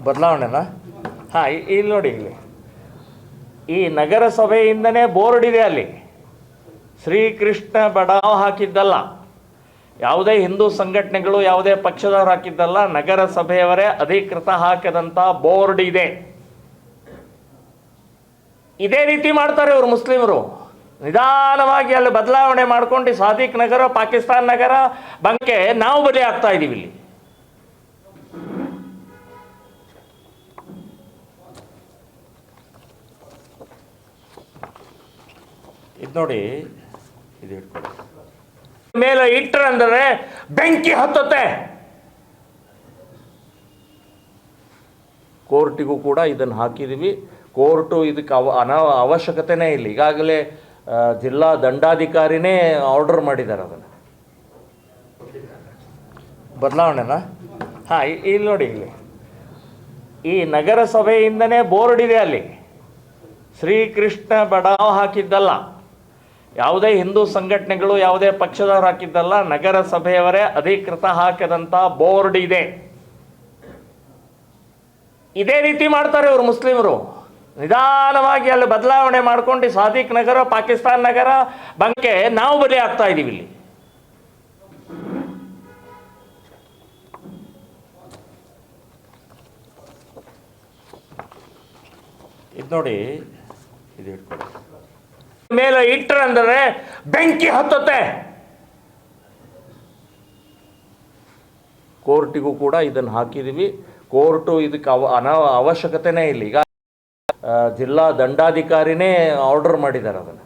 ಬದಲಾವಣೆನಾ? ಹಾಂ, ಇಲ್ಲಿ ನೋಡಿ, ಇಲ್ಲಿ ಈ ನಗರಸಭೆಯಿಂದನೇ ಬೋರ್ಡ್ ಇದೆ ಅಲ್ಲಿ. ಶ್ರೀಕೃಷ್ಣ ಬಡಾವ್ ಹಾಕಿದ್ದಲ್ಲ, ಯಾವುದೇ ಹಿಂದೂ ಸಂಘಟನೆಗಳು ಯಾವುದೇ ಪಕ್ಷದವರು ಹಾಕಿದ್ದಲ್ಲ, ನಗರಸಭೆಯವರೇ ಅಧಿಕೃತ ಹಾಕಿದಂಥ ಬೋರ್ಡ್ ಇದೆ. ಇದೇ ರೀತಿ ಮಾಡ್ತಾರೆ ಇವರು ಮುಸ್ಲಿಮರು. ನಿಧಾನವಾಗಿ ಅಲ್ಲಿ ಬದಲಾವಣೆ ಮಾಡ್ಕೊಂಡು ಸಾದಿಕ್ ನಗರ, ಪಾಕಿಸ್ತಾನ್ ನಗರ ಬಂಕೆ ನಾವು ಬಲಿ ಆಗ್ತಾ ಇದ್ದೀವಿ ಇಲ್ಲಿ. ಇದು ನೋಡಿ, ಇದು ಇಟ್ಕೊಳ್ಳಿ. ಮೇಲೆ ಇಟ್ಟರೆ ಬೆಂಕಿ ಹತ್ತುತ್ತೆ. ಕೋರ್ಟಿಗೂ ಕೂಡ ಇದನ್ನು ಹಾಕಿದ್ದೀವಿ. ಕೋರ್ಟು ಇದಕ್ಕೆ ಅವಶ್ಯಕತೆನೇ ಇಲ್ಲ. ಈಗಾಗಲೇ ಜಿಲ್ಲಾ ದಂಡಾಧಿಕಾರಿನೇ ಆರ್ಡರ್ ಮಾಡಿದ್ದಾರೆ ಅದನ್ನು. ಬದಲಾವಣೆನಾ? ಹಾಂ, ಇಲ್ಲಿ ನೋಡಿ, ಇಲ್ಲಿ ಈ ನಗರಸಭೆಯಿಂದನೇ ಬೋರ್ಡ್ ಇದೆ ಅಲ್ಲಿ. ಶ್ರೀಕೃಷ್ಣ ಬಡಾವ್ ಹಾಕಿದ್ದಲ್ಲ, ಯಾವುದೇ ಹಿಂದೂ ಸಂಘಟನೆಗಳು ಯಾವುದೇ ಪಕ್ಷದವರು ಹಾಕಿದ್ದಲ್ಲ, ನಗರಸಭೆಯವರೇ ಅಧಿಕೃತ ಹಾಕಿದಂಥ ಬೋರ್ಡ್ ಇದೆ. ಇದೇ ರೀತಿ ಮಾಡ್ತಾರೆ ಇವರು ಮುಸ್ಲಿಮರು. ನಿಧಾನವಾಗಿ ಅಲ್ಲಿ ಬದಲಾವಣೆ ಮಾಡ್ಕೊಂಡು ಸಾದಿಕ್ ನಗರ, ಪಾಕಿಸ್ತಾನ್ ನಗರ ಬಂಕೆ ನಾವು ಬಲಿ ಆಗ್ತಾ ಇದ್ದೀವಿ ಇಲ್ಲಿ. ಇದು ನೋಡಿ, ಇದು ಇಟ್ಕೊಳ್ಳಿ. ಮೇಲೆ ಇಟ್ಟರೆ ಬೆಂಕಿ ಹತ್ತುತ್ತೆ. ಕೋರ್ಟಿಗೂ ಕೂಡ ಇದನ್ನು ಹಾಕಿದ್ದೀವಿ. ಕೋರ್ಟು ಇದಕ್ಕೆ ಅವಶ್ಯಕತೆನೇ ಇಲ್ಲ. ಈಗ ಜಿಲ್ಲಾ ದಂಡಾಧಿಕಾರಿನೇ ಆರ್ಡರ್ ಮಾಡಿದ್ದಾರೆ ಅದನ್ನು.